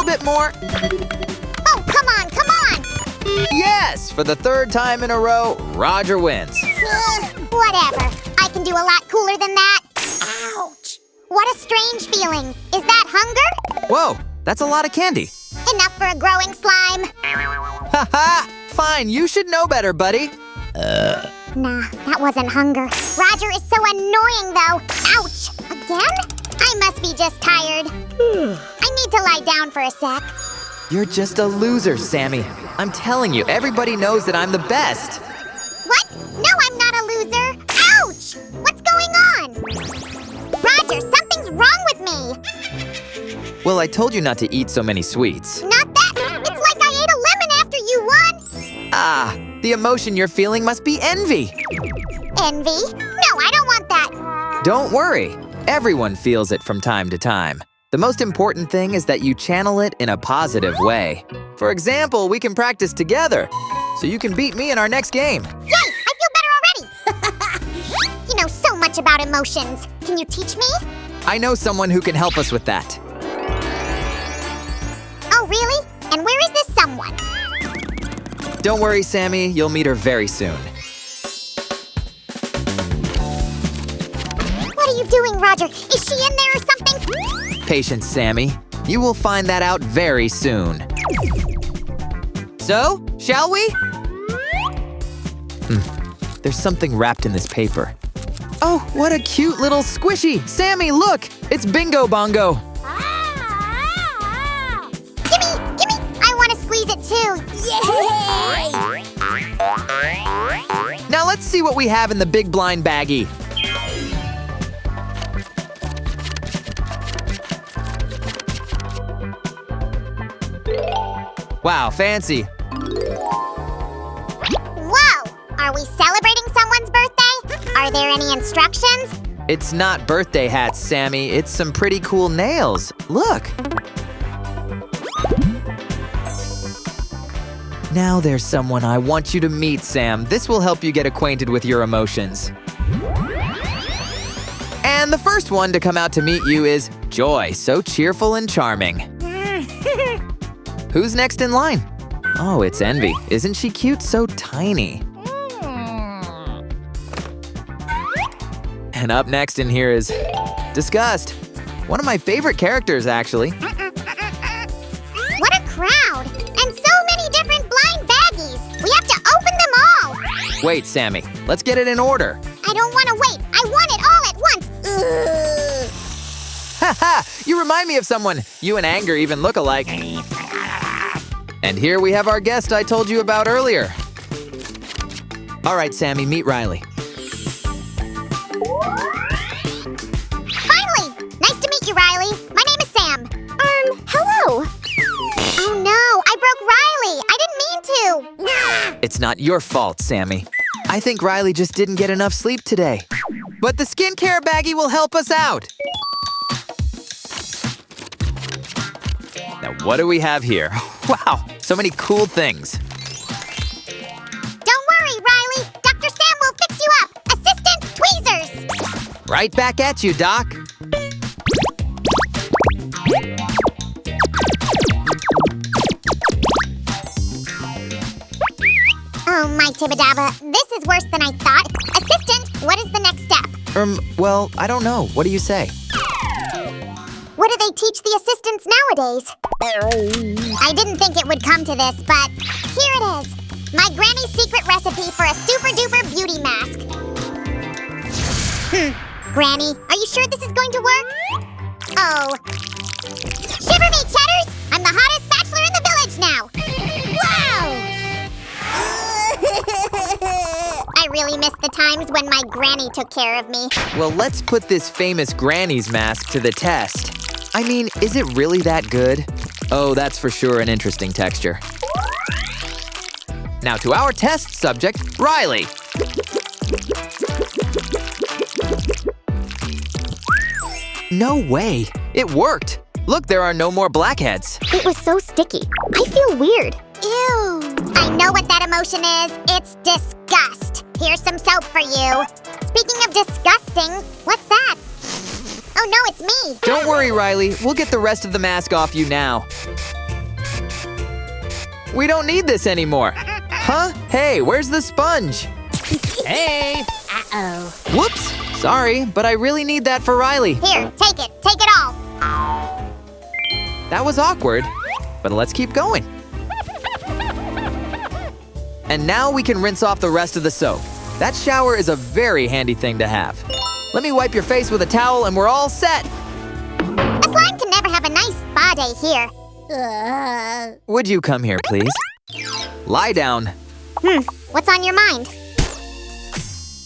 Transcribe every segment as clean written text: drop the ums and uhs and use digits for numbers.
little bit more. Oh, come on, come on! Yes! For the third time in a row, Roger wins. Whatever. I can do a lot cooler than that. Ouch! What a strange feeling. Is that hunger? Whoa, that's a lot of candy. Enough for a growing slime. Haha! Fine, you should know better, buddy. Nah, that wasn't hunger. Roger is so annoying, though. Ouch! Again? I must be just tired. I need to lie down for a sec. You're just a loser, Sammy. I'm telling you, everybody knows that I'm the best. What? No, I'm not a loser. Ouch! What's going on? Roger, something's wrong with me. Well, I told you not to eat so many sweets. Not that. It's like I ate a lemon after you won. Ah, the emotion you're feeling must be envy. Envy? No, I don't want that. Don't worry. Everyone feels it from time to time. The most important thing is that you channel it in a positive way. For example, we can practice together, so you can beat me in our next game. Yay! I feel better already! You know so much about emotions. Can you teach me? I know someone who can help us with that. Oh, really? And where is this someone? Don't worry, Sammy. You'll meet her very soon. What are you doing, Roger? Is she in there or something? Patience, Sammy. You will find that out very soon. So, shall we? There's something wrapped in this paper. Oh, what a cute little squishy! Sammy, look! It's Bingo Bongo! Gimme! I want to squeeze it too! Yay! Now let's see what we have in the big blind baggie. Wow, fancy. Whoa! Are we celebrating someone's birthday? Are there any instructions? It's not birthday hats, Sammy. It's some pretty cool nails. Look! Now there's someone I want you to meet, Sam. This will help you get acquainted with your emotions. And the first one to come out to meet you is Joy, so cheerful and charming. Who's next in line? Oh, it's Envy. Isn't she cute? So tiny. And up next in here is Disgust. One of my favorite characters, actually. What a crowd! And so many different blind baggies! We have to open them all! Wait, Sammy. Let's get it in order. I don't want to wait. I want it all at once. Ugh. Haha! You remind me of someone. You and Anger even look alike. And here we have our guest I told you about earlier. All right, Sammy, meet Riley. Finally! Nice to meet you, Riley. My name is Sam. Hello. Oh no, I broke Riley. I didn't mean to. It's not your fault, Sammy. I think Riley just didn't get enough sleep today. But the skincare baggie will help us out. Now, what do we have here? Wow, so many cool things. Don't worry, Riley. Dr. Sam will fix you up. Assistant Tweezers. Right back at you, Doc. Oh, my Tibidaba. This is worse than I thought. Assistant, what is the next step? Well, I don't know. What do you say? What do they teach the assistants nowadays? I didn't think it would come to this, but here it is. My granny's secret recipe for a super-duper beauty mask. Granny, are you sure this is going to work? Oh. Shiver me, Cheddars! I'm the hottest bachelor in the village now! Wow! I really miss the times when my granny took care of me. Well, let's put this famous granny's mask to the test. I mean, is it really that good? Oh, that's for sure an interesting texture. Now to our test subject, Riley. No way! It worked! Look, there are no more blackheads. It was so sticky. I feel weird. Ew. I know what that emotion is. It's disgust. Here's some soap for you. Speaking of disgusting, what's that? Oh no, it's me. Don't worry, Riley. We'll get the rest of the mask off you now. We don't need this anymore. Huh? Hey, where's the sponge? Hey! Uh-oh. Whoops. Sorry, but I really need that for Riley. Here, take it. Take it all. That was awkward, but let's keep going. And now we can rinse off the rest of the soap. That shower is a very handy thing to have. Let me wipe your face with a towel and we're all set. A slime can never have a nice spa day here. Would you come here, please? Lie down. What's on your mind?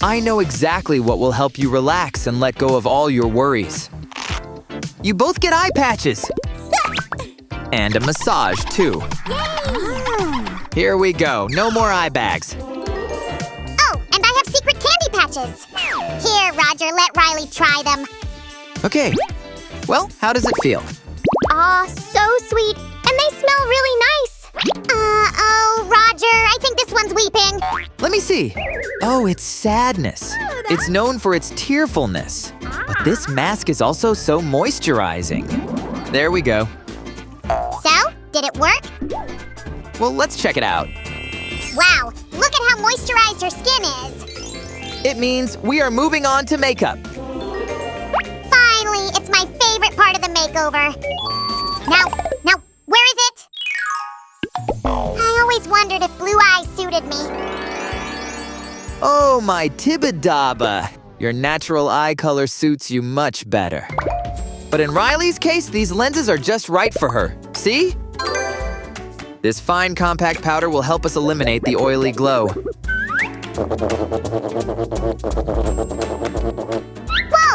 I know exactly what will help you relax and let go of all your worries. You both get eye patches. And a massage, too. Here we go. No more eye bags. Oh, and I have secret candy patches. Here, Roger, let Riley try them. Okay. Well, how does it feel? Aw, so sweet. And they smell really nice. Oh, Roger, I think this one's weeping. Let me see. Oh, it's sadness. It's known for its tearfulness. But this mask is also so moisturizing. There we go. So, did it work? Well, let's check it out. Wow, look at how moisturized your skin is. It means we are moving on to makeup. Finally, it's my favorite part of the makeover. Now, where is it? I always wondered if blue eyes suited me. Oh, my tibidaba. Your natural eye color suits you much better. But in Riley's case, these lenses are just right for her. See? This fine compact powder will help us eliminate the oily glow. Whoa,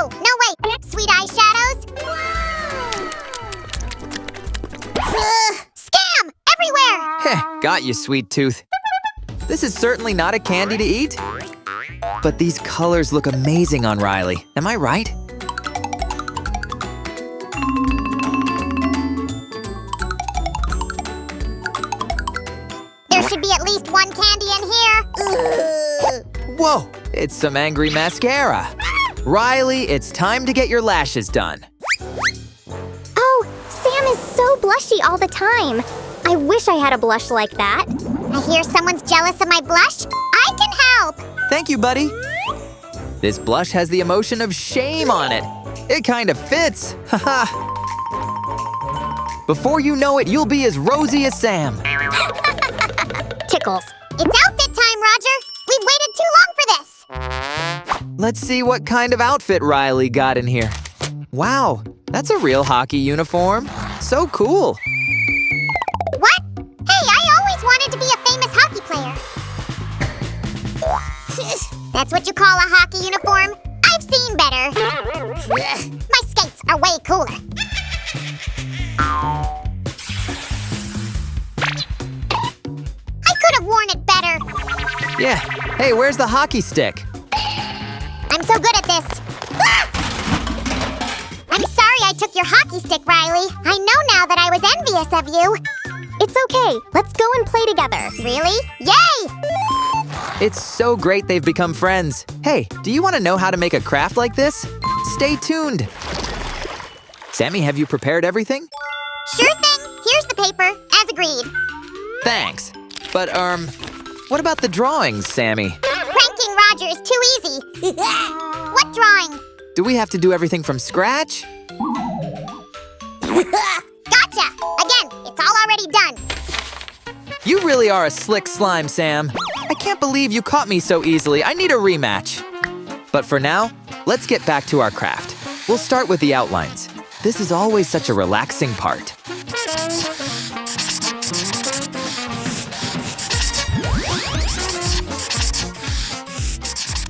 no way! Sweet eyeshadows? Scam! Everywhere! Heh, got you, sweet tooth. This is certainly not a candy to eat. But these colors look amazing on Riley. Am I right? There should be at least one candy in here. Whoa, it's some angry mascara. Riley, it's time to get your lashes done. Oh, Sam is so blushy all the time. I wish I had a blush like that. I hear someone's jealous of my blush. I can help. Thank you, buddy. This blush has the emotion of shame on it. It kind of fits. Haha. Before you know it, you'll be as rosy as Sam. Tickles. It's outfit time, Roger. We've waited too long for this. Let's see what kind of outfit Riley got in here. Wow, that's a real hockey uniform. So cool. What? Hey, I always wanted to be a famous hockey player. That's what you call a hockey uniform? I've seen better. My skates are way cooler. I could have worn it better. Yeah. Hey, where's the hockey stick? I'm so good at this. I'm sorry I took your hockey stick, Riley. I know now that I was envious of you. It's okay. Let's go and play together. Really? Yay! It's so great they've become friends. Hey, do you want to know how to make a craft like this? Stay tuned. Sammy, have you prepared everything? Sure thing. Here's the paper, as agreed. Thanks. But, what about the drawings, Sammy? Pranking Roger is too easy. What drawing? Do we have to do everything from scratch? Gotcha! Again, it's all already done. You really are a slick slime, Sam. I can't believe you caught me so easily. I need a rematch. But for now, let's get back to our craft. We'll start with the outlines. This is always such a relaxing part.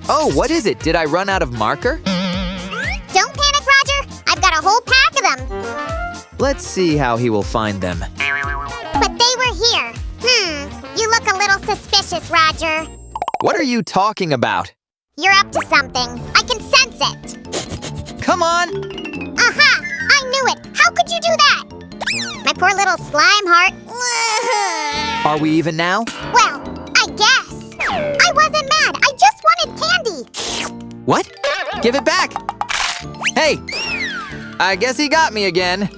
Oh, what is it? Did I run out of marker? Don't panic, Roger. I've got a whole pack of them. Let's see how he will find them. But they were here. You look a little suspicious, Roger. What are you talking about? You're up to something. I can sense it. Come on! Aha! I knew it. How could you do that? My poor little slime heart. Are we even now? Well, I guess. I wasn't mad. I just wanted candy. What? Give it back! Hey! I guess he got me again.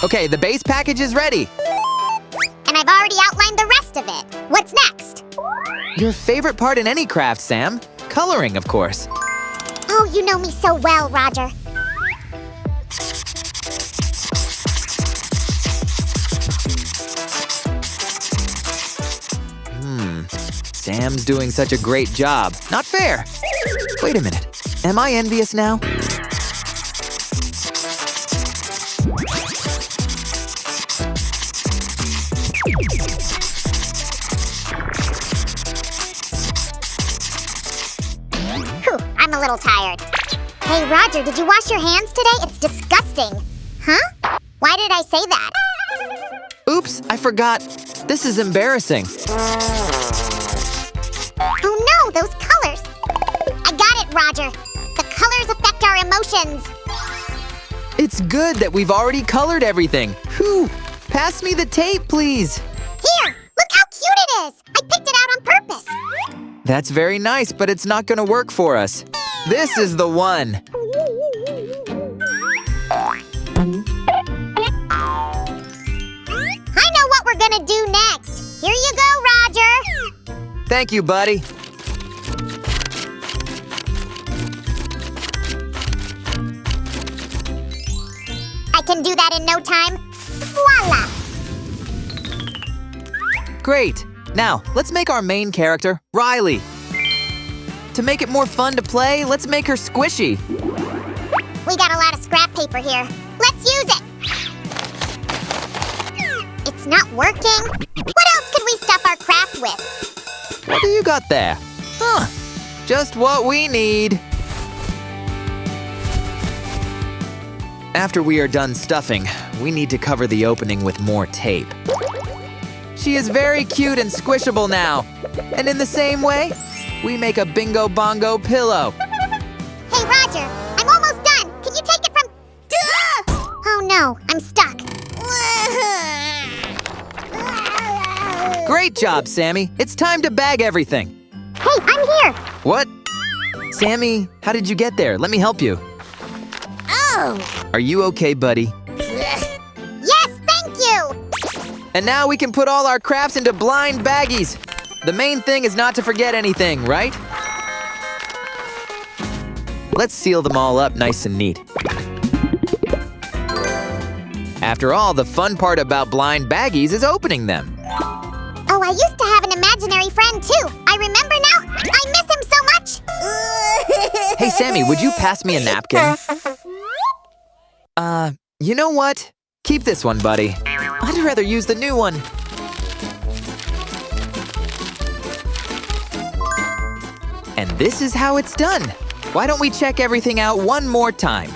Okay, the base package is ready. And I've already outlined the rest of it. What's next? Your favorite part in any craft, Sam? Coloring, of course. Oh, you know me so well, Roger. Sam's doing such a great job. Not fair. Wait a minute. Am I envious now? Whew, I'm a little tired. Hey, Roger, did you wash your hands today? It's disgusting. Huh? Why did I say that? Oops, I forgot. This is embarrassing. Oh no, those colors! I got it, Roger. The colors affect our emotions. It's good that we've already colored everything. Whew. Pass me the tape, please. Here, look how cute it is! I picked it out on purpose. That's very nice, but it's not gonna work for us. This is the one. I know what we're gonna do next. Here you go, Roger. Thank you, buddy. I can do that in no time. Voila! Great. Now, let's make our main character, Riley. To make it more fun to play, let's make her squishy. We got a lot of scrap paper here. Let's use it. It's not working. What else could we stuff our craft with? What do you got there? Huh. Just what we need. After we are done stuffing, we need to cover the opening with more tape. She is very cute and squishable now. And in the same way, we make a bingo bongo pillow. Hey, Roger, I'm almost done. Can you take it from... Oh no, I'm stuck. Great job, Sammy. It's time to bag everything. Hey, I'm here. What? Sammy, how did you get there? Let me help you. Oh. Are you okay, buddy? Yes, thank you. And now we can put all our crafts into blind baggies. The main thing is not to forget anything, right? Let's seal them all up nice and neat. After all, the fun part about blind baggies is opening them. Oh, I used to have an imaginary friend too. I remember now. I miss him so much. Hey, Sammy, would you pass me a napkin? You know what? Keep this one, buddy. I'd rather use the new one. And this is how it's done. Why don't we check everything out one more time?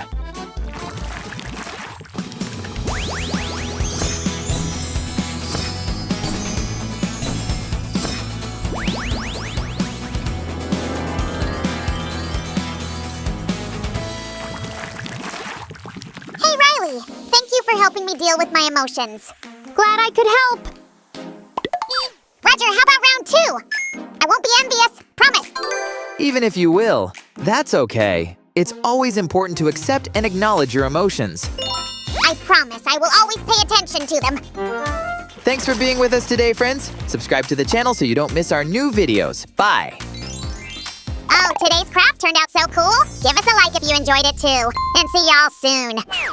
Hey, Riley. Thank you for helping me deal with my emotions. Glad I could help. Roger, how about round 2? I won't be envious. Promise. Even if you will, that's okay. It's always important to accept and acknowledge your emotions. I promise I will always pay attention to them. Thanks for being with us today, friends. Subscribe to the channel so you don't miss our new videos. Bye. Oh, today's craft turned out so cool. Give us a like if you enjoyed it too. And see y'all soon.